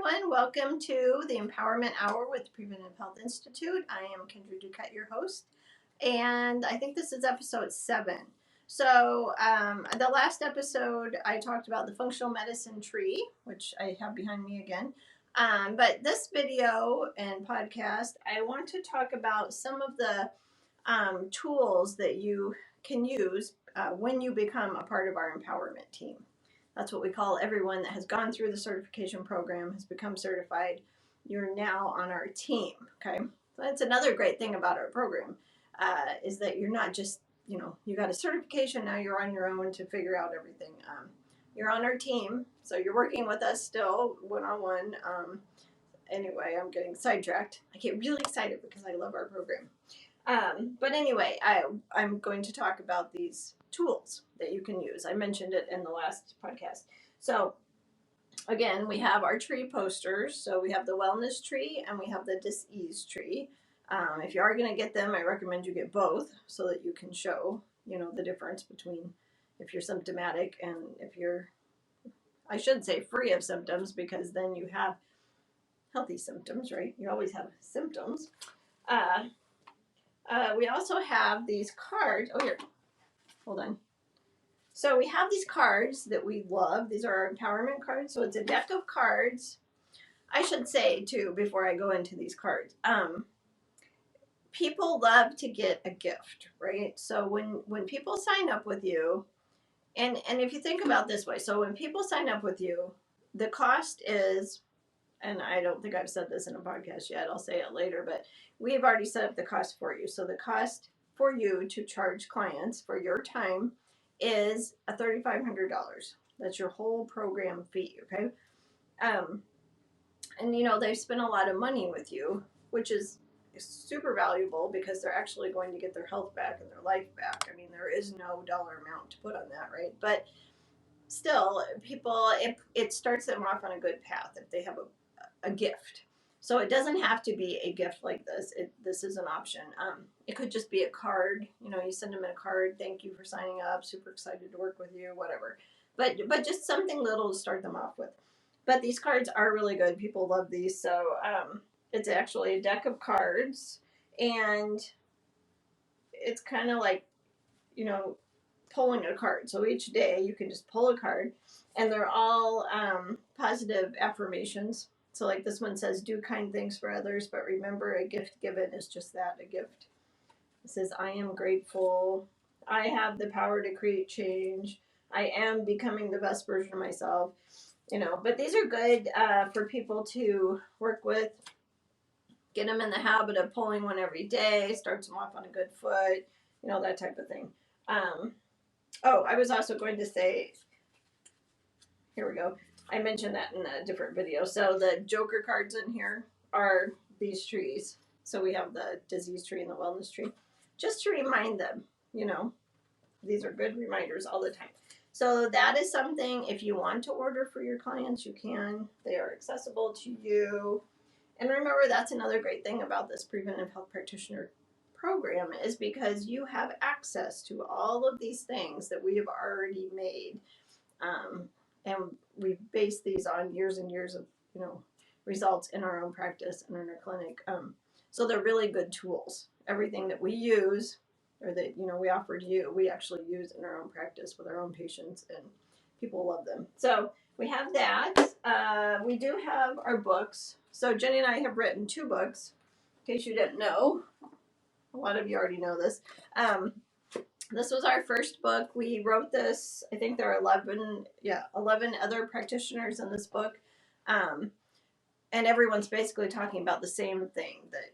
everyone. Welcome to the Empowerment Hour with the Preventative Health Institute. I am Kendra Duquette, your host, and I think this is episode 7. So the last episode, I talked about the functional medicine tree, which I have behind me again. But this video and podcast, I want to talk about some of the tools that you can use when you become a part of our empowerment team. That's what we call everyone that has gone through the certification program, has become certified. You're now on our team, okay? So that's another great thing about our program, is that you're not just, you got a certification, now you're on your own to figure out everything. You're on our team, so you're working with us still, one-on-one. Anyway, I'm getting sidetracked. I get really excited because I love our program. But anyway, I'm going to talk about these tools that you can use. I mentioned it in the last podcast. So again, we have our tree posters. So we have the wellness tree and we have the dis-ease tree. If you are going to get them, I recommend you get both so that you can show, the difference between if you're symptomatic and if you're, I should say, free of symptoms, because then you have healthy symptoms, right? You always have symptoms. We also have these cards. Oh, here. Hold on. So we have these cards that we love. These are our empowerment cards. So it's a deck of cards. I should say, too, before I go into these cards, people love to get a gift, right? So when people sign up with you, and if you think about this way, so when people sign up with you, the cost is, and I don't think I've said this in a podcast yet, I'll say it later, but we've already set up the cost for you. So the cost for you to charge clients for your time is $3,500. That's your whole program fee, okay? And they've spent a lot of money with you, which is super valuable because they're actually going to get their health back and their life back. I mean, there is no dollar amount to put on that, right? But still, people, it starts them off on a good path if they have a gift. So it doesn't have to be a gift like this. This is an option. It could just be a card. You send them a card. Thank you for signing up. Super excited to work with you. Whatever. But just something little to start them off with. But these cards are really good. People love these. So it's actually a deck of cards, and it's kind of like pulling a card. So each day you can just pull a card, and they're all positive affirmations. So like this one says, do kind things for others, but remember, a gift given is just that, a gift. It says, I am grateful. I have the power to create change. I am becoming the best version of myself. But these are good for people to work with. Get them in the habit of pulling one every day, starts them off on a good foot, that type of thing. I was also going to say, here we go. I mentioned that in a different video. So the Joker cards in here are these trees. So we have the disease tree and the wellness tree. Just to remind them, these are good reminders all the time. So that is something, if you want to order for your clients, you can. They are accessible to you. And remember, that's another great thing about this Preventive Health Practitioner program, is because you have access to all of these things that we have already made. And we've based these on years and years of, results in our own practice and in our clinic. So they're really good tools. Everything that we use, or that, we offered you, we actually use in our own practice with our own patients, and people love them. So we have that. We do have our books. So Jenny and I have written 2 books, in case you didn't know. A lot of you already know this. This was our first book. We wrote this, I think there are 11 other practitioners in this book. And everyone's basically talking about the same thing, that,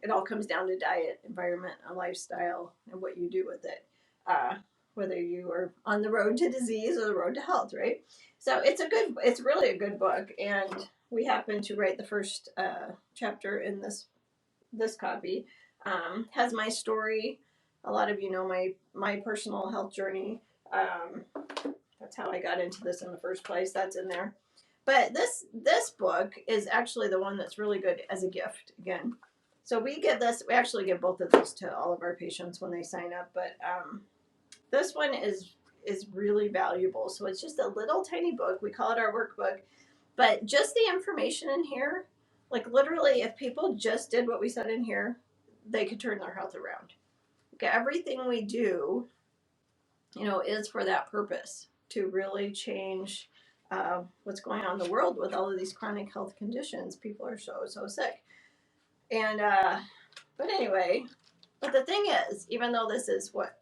it all comes down to diet, environment, and lifestyle, and what you do with it. Whether you are on the road to disease or the road to health, right? So it's really a good book. And we happen to write the first chapter in this copy. Has my story. A lot of you know my personal health journey. That's how I got into this in the first place. That's in there. But this book is actually the one that's really good as a gift, again. So we actually give both of these to all of our patients when they sign up. But this one is really valuable. So it's just a little tiny book. We call it our workbook. But just the information in here, like literally, if people just did what we said in here, they could turn their health around. Okay, everything we do, is for that purpose, to really change what's going on in the world with all of these chronic health conditions. People are so sick. And, but anyway, but the thing is, even though this is what,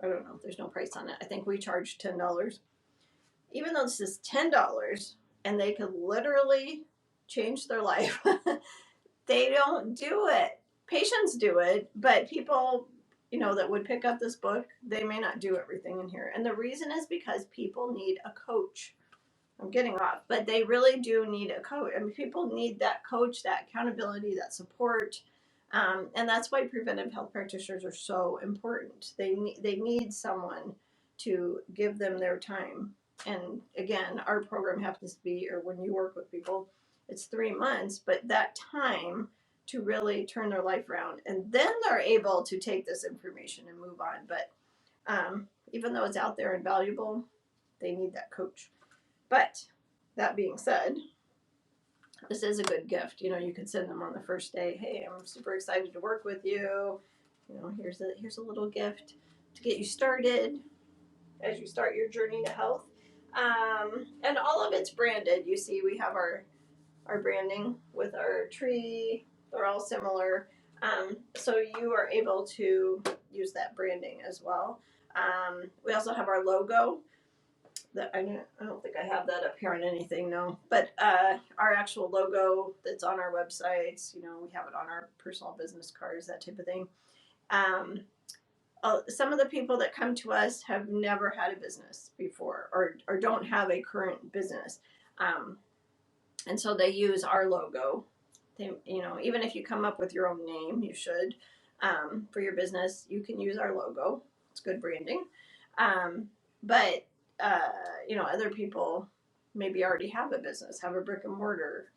I don't know, there's no price on it. I think we charge $10. Even though this is $10 and they could literally change their life, they don't do it. Patients do it, but people, that would pick up this book, they may not do everything in here. And the reason is because people need a coach. I'm getting off, but they really do need a coach. I mean, people need that coach, that accountability, that support. And that's why preventive health practitioners are so important. They need someone to give them their time. And again, our program happens to be, or when you work with people, it's 3 months, but that time to really turn their life around. And then they're able to take this information and move on. But even though it's out there and valuable, they need that coach. But that being said, this is a good gift. You could send them on the first day. Hey, I'm super excited to work with you. Here's a little gift to get you started as you start your journey to health. And all of it's branded. You see, we have our branding with our tree. They're all similar. So you are able to use that branding as well. We also have our logo. I don't think I have that up here on anything, no. But our actual logo that's on our websites, we have it on our personal business cards, that type of thing. Some of the people that come to us have never had a business before, or don't have a current business. And so they use our logo. Even if you come up with your own name, you should, for your business, you can use our logo. It's good branding. But other people maybe already have a business, have a brick and mortar,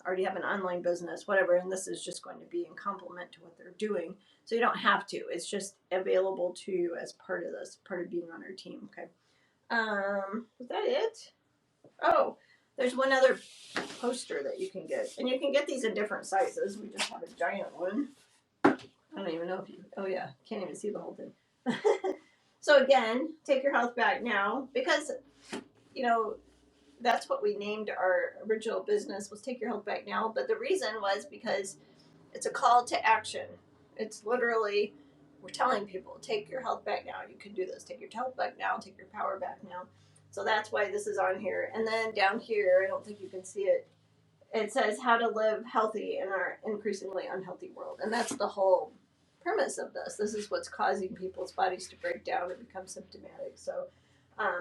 already have an online business, whatever, and this is just going to be in complement to what they're doing. So you don't have to. It's just available to you as part of this, part of being on our team, okay? Was that it? Oh, there's one other poster that you can get. And you can get these in different sizes. We just have a giant one. I don't even know if you, oh yeah, can't even see the whole thing. So again, take your health back now, because, that's what we named our original business, was Take Your Health Back Now. But the reason was because it's a call to action. It's literally, we're telling people, take your health back now. You can do this. Take your health back now. Take your power back now. So that's why this is on here. And then down here, I don't think you can see it, it says how to live healthy in our increasingly unhealthy world. And that's the whole premise of this. This is what's causing people's bodies to break down and become symptomatic. So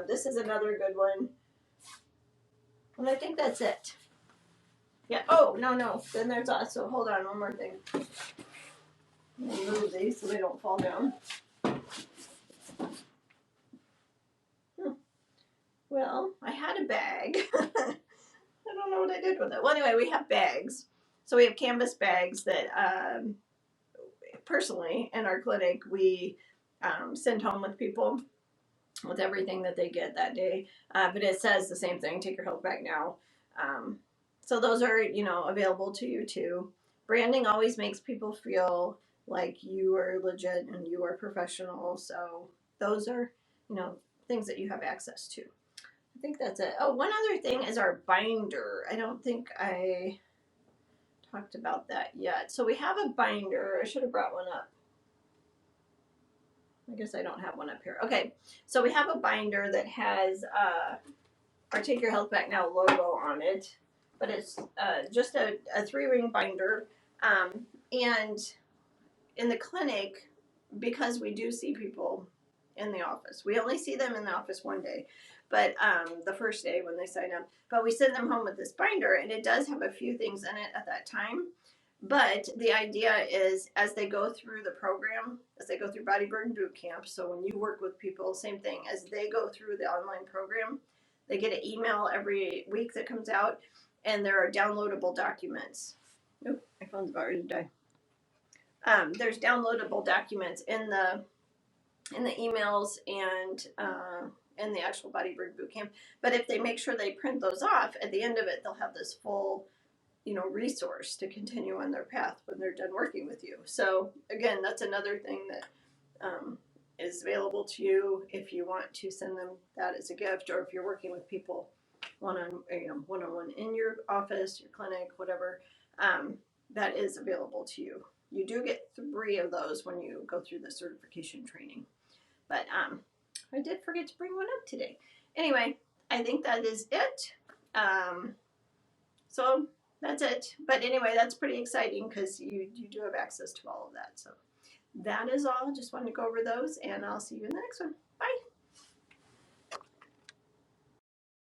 this is another good one. And I think that's it. Yeah. Oh, no. Then there's also, hold on, one more thing. I'm going to move these so they don't fall down. Well, I had a bag. I don't know what I did with it. Well, anyway, we have bags. So we have canvas bags that personally in our clinic we send home with people with everything that they get that day. But it says the same thing, take your health back now. So those are, available to you too. Branding always makes people feel like you are legit and you are professional. So those are, things that you have access to. I think that's it. Oh, one other thing is our binder. I don't think I talked about that yet. So we have a binder. I should have brought one up. I guess I don't have one up here. Okay, so we have a binder that has our Take Your Health Back Now logo on it, but it's just a 3-ring binder. And in the clinic, because we do see people in the office, we only see them in the office one day, but the first day when they sign up, but we send them home with this binder, and it does have a few things in it at that time. But the idea is, as they go through the program, as they go through Body Burden Boot Camp, so when you work with people, same thing, as they go through the online program, they get an email every week that comes out, and there are downloadable documents. Oh, my phone's about ready to die. There's downloadable documents in the emails and and the actual bodybuilding boot camp. But if they make sure they print those off, at the end of it, they'll have this full, resource to continue on their path when they're done working with you. So again, that's another thing that is available to you if you want to send them that as a gift, or if you're working with people one-on-one in your office, your clinic, whatever. That is available to you. You do get 3 of those when you go through the certification training. But I did forget to bring one up today. Anyway, I think that is it. So that's it. But anyway, that's pretty exciting because you do have access to all of that. So that is all. Just wanted to go over those, and I'll see you in the next one.